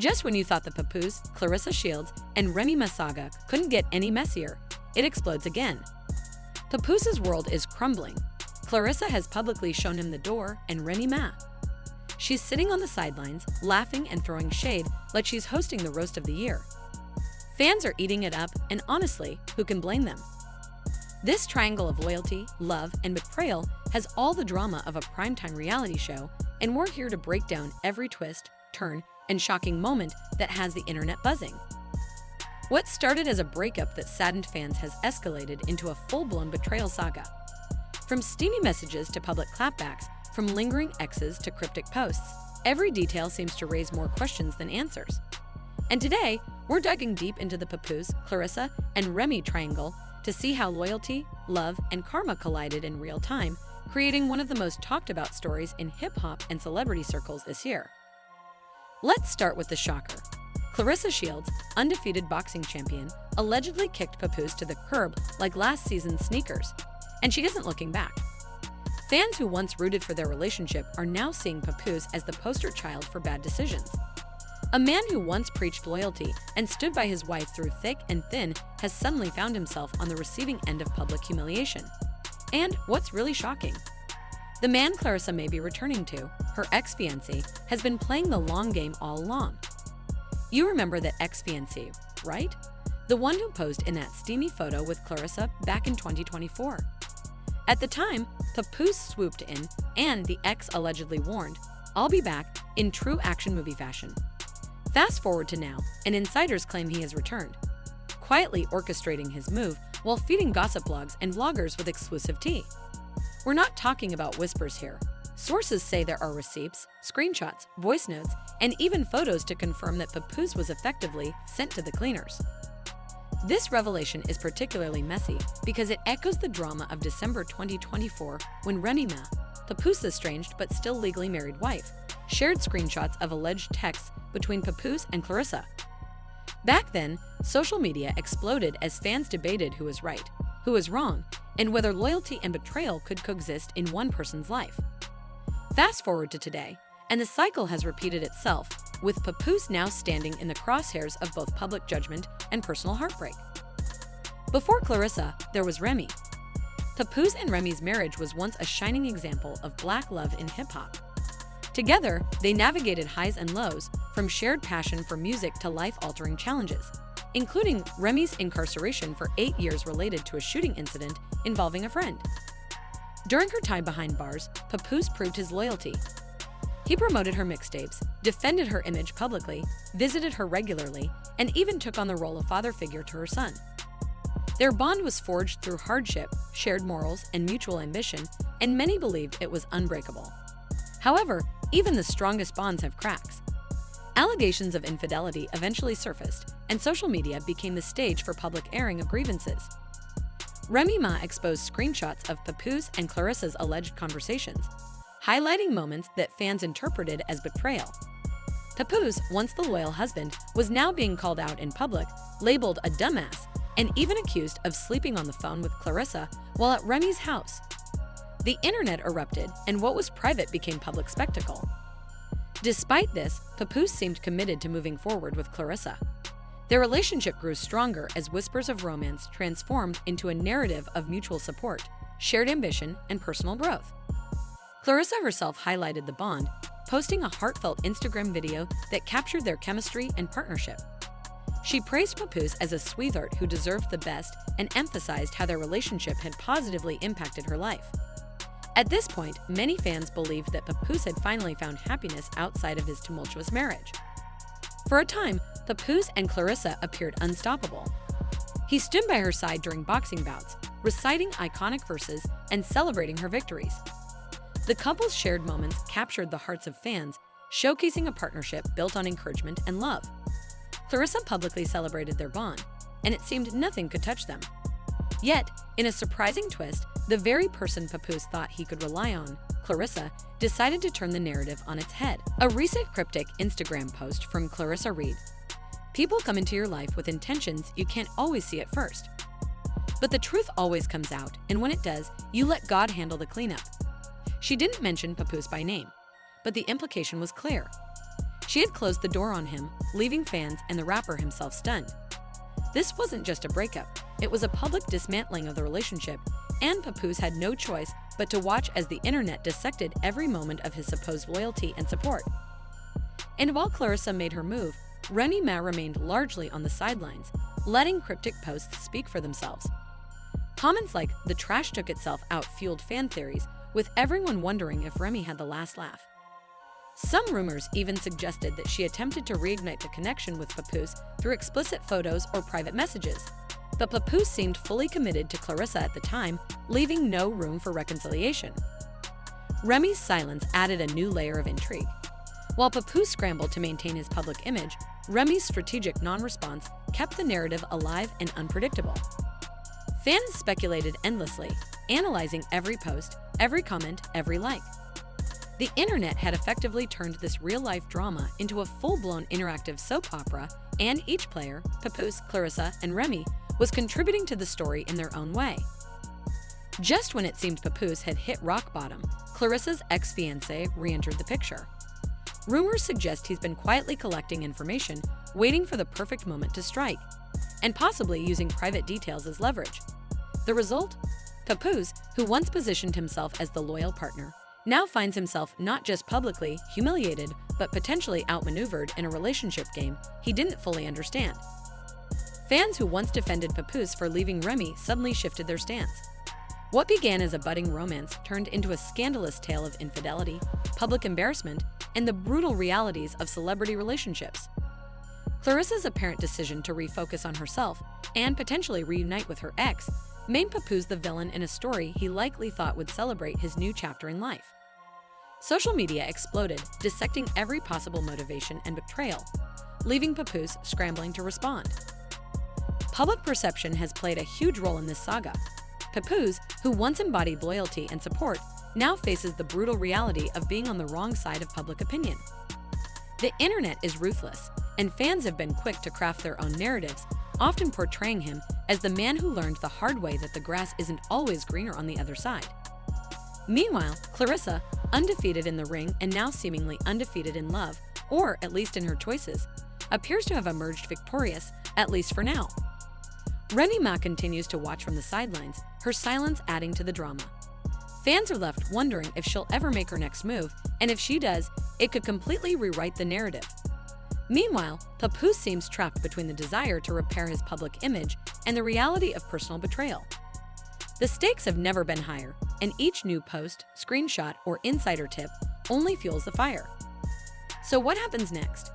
Just when you thought the Papoose, Clarissa Shields, and Remy Ma saga couldn't get any messier, it explodes again. Papoose's world is crumbling. Clarissa has publicly shown him the door, and Remy Ma. She's sitting on the sidelines, laughing and throwing shade like she's hosting the roast of the year. Fans are eating it up, and honestly, who can blame them? This triangle of loyalty, love, and betrayal has all the drama of a primetime reality show, and we're here to break down every twist, turn, and shocking moment that has the internet buzzing. What started as a breakup that saddened fans has escalated into a full-blown betrayal saga. From steamy messages to public clapbacks, from lingering exes to cryptic posts, every detail seems to raise more questions than answers. And today, we're diving deep into the Papoose, Clarissa, and Remy triangle to see how loyalty, love, and karma collided in real time, creating one of the most talked about stories in hip-hop and celebrity circles this year. Let's start with the shocker. Clarissa Shields, undefeated boxing champion, allegedly kicked Papoose to the curb like last season's sneakers, and she isn't looking back. Fans who once rooted for their relationship are now seeing Papoose as the poster child for bad decisions. A man who once preached loyalty and stood by his wife through thick and thin has suddenly found himself on the receiving end of public humiliation. And what's really shocking? The man Clarissa may be returning to, her ex-fiancé, has been playing the long game all along. You remember that ex-fiancé, right? The one who posed in that steamy photo with Clarissa back in 2024. At the time, Papoose swooped in, and the ex allegedly warned, "I'll be back," in true action movie fashion. Fast forward to now, and insiders claim he has returned, quietly orchestrating his move while feeding gossip blogs and vloggers with exclusive tea. We're not talking about whispers here. Sources say there are receipts, screenshots, voice notes, and even photos to confirm that Papoose was effectively sent to the cleaners. This revelation is particularly messy because it echoes the drama of December 2024 when Remy Ma, Papoose's estranged but still legally married wife, shared screenshots of alleged texts between Papoose and Clarissa. Back then, social media exploded as fans debated who was right, who was wrong, and whether loyalty and betrayal could coexist in one person's life. Fast forward to today, and the cycle has repeated itself, with Papoose now standing in the crosshairs of both public judgment and personal heartbreak. Before Clarissa, there was Remy. Papoose and Remy's marriage was once a shining example of Black love in hip-hop. Together, they navigated highs and lows, from shared passion for music to life-altering challenges, including Remy's incarceration for 8 years related to a shooting incident involving a friend. During her time behind bars, Papoose proved his loyalty. He promoted her mixtapes, defended her image publicly, visited her regularly, and even took on the role of father figure to her son. Their bond was forged through hardship, shared morals, and mutual ambition, and many believed it was unbreakable. However, even the strongest bonds have cracks. Allegations of infidelity eventually surfaced, and social media became the stage for public airing of grievances. Remy Ma exposed screenshots of Papoose and Clarissa's alleged conversations, highlighting moments that fans interpreted as betrayal. Papoose, once the loyal husband, was now being called out in public, labeled a dumbass, and even accused of sleeping on the phone with Clarissa while at Remy's house. The internet erupted, and what was private became public spectacle. Despite this, Papoose seemed committed to moving forward with Clarissa. Their relationship grew stronger as whispers of romance transformed into a narrative of mutual support, shared ambition, and personal growth. Clarissa herself highlighted the bond, posting a heartfelt Instagram video that captured their chemistry and partnership. She praised Papoose as a sweetheart who deserved the best and emphasized how their relationship had positively impacted her life. At this point, many fans believed that Papoose had finally found happiness outside of his tumultuous marriage. For a time, Papoose and Clarissa appeared unstoppable. He stood by her side during boxing bouts, reciting iconic verses and celebrating her victories. The couple's shared moments captured the hearts of fans, showcasing a partnership built on encouragement and love. Clarissa publicly celebrated their bond, and it seemed nothing could touch them. Yet, in a surprising twist, the very person Papoose thought he could rely on, Clarissa, decided to turn the narrative on its head. A recent Cryptic Instagram post from Clarissa read, "People come into your life with intentions you can't always see at first. But the truth always comes out, and when it does, you let God handle the cleanup." She didn't mention Papoose by name, but the implication was clear. She had closed the door on him, leaving fans and the rapper himself stunned. This wasn't just a breakup, it was a public dismantling of the relationship, and Papoose had no choice but to watch as the internet dissected every moment of his supposed loyalty and support. And while Clarissa made her move, Remy Ma remained largely on the sidelines, letting cryptic posts speak for themselves. Comments like "the trash took itself out" fueled fan theories, with everyone wondering if Remy had the last laugh. Some rumors even suggested that she attempted to reignite the connection with Papoose through explicit photos or private messages. But Papoose seemed fully committed to Clarissa at the time, leaving no room for reconciliation. Remy's silence added a new layer of intrigue. While Papoose scrambled to maintain his public image, Remy's strategic non-response kept the narrative alive and unpredictable. Fans speculated endlessly, analyzing every post, every comment, every like. The internet had effectively turned this real-life drama into a full-blown interactive soap opera, and each player, Papoose, Clarissa, and Remy, was contributing to the story in their own way. Just when it seemed Papoose had hit rock bottom, Clarissa's ex-fiancé re-entered the picture. Rumors suggest he's been quietly collecting information, waiting for the perfect moment to strike, and possibly using private details as leverage. The result? Papoose, who once positioned himself as the loyal partner, now finds himself not just publicly humiliated, but potentially outmaneuvered in a relationship game he didn't fully understand. Fans who once defended Papoose for leaving Remy suddenly shifted their stance. What began as a budding romance turned into a scandalous tale of infidelity, public embarrassment, and the brutal realities of celebrity relationships. Clarissa's apparent decision to refocus on herself and potentially reunite with her ex made Papoose the villain in a story he likely thought would celebrate his new chapter in life. Social media exploded, dissecting every possible motivation and betrayal, leaving Papoose scrambling to respond. Public perception has played a huge role in this saga. Papoose, who once embodied loyalty and support, now faces the brutal reality of being on the wrong side of public opinion. The internet is ruthless, and fans have been quick to craft their own narratives, often portraying him as the man who learned the hard way that the grass isn't always greener on the other side. Meanwhile, Clarissa, undefeated in the ring and now seemingly undefeated in love, or at least in her choices, appears to have emerged victorious, at least for now. Remy Ma continues to watch from the sidelines, her silence adding to the drama. Fans are left wondering if she'll ever make her next move, and if she does, it could completely rewrite the narrative. Meanwhile, Papoose seems trapped between the desire to repair his public image and the reality of personal betrayal. The stakes have never been higher, and each new post, screenshot, or insider tip only fuels the fire. So what happens next?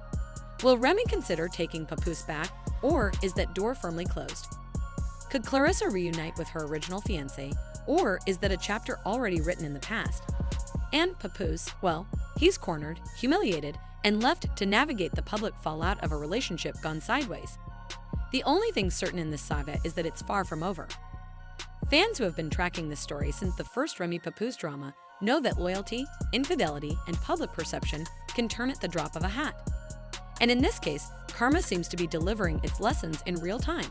Will Remy consider taking Papoose back, or is that door firmly closed? Could Clarissa reunite with her original fiancé, or is that a chapter already written in the past? And Papoose, well, he's cornered, humiliated, and left to navigate the public fallout of a relationship gone sideways. The only thing certain in this saga is that it's far from over. Fans who have been tracking this story since the first Remy Papoose drama know that loyalty, infidelity, and public perception can turn at the drop of a hat. And in this case, karma seems to be delivering its lessons in real time.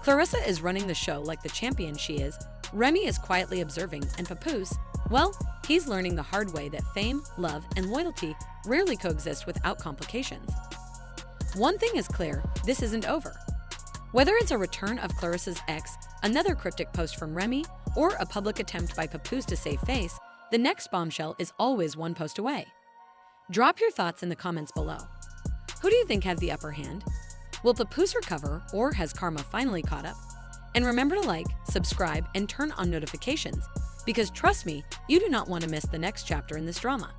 Clarissa is running the show like the champion she is, Remy is quietly observing, and Papoose, well, he's learning the hard way that fame, love, and loyalty rarely coexist without complications. One thing is clear, this isn't over. Whether it's a return of Clarissa's ex, another cryptic post from Remy, or a public attempt by Papoose to save face, the next bombshell is always one post away. Drop your thoughts in the comments below. Who do you think has the upper hand? Will Papoose recover, or has karma finally caught up? And remember to like, subscribe, and turn on notifications, because trust me, you do not want to miss the next chapter in this drama.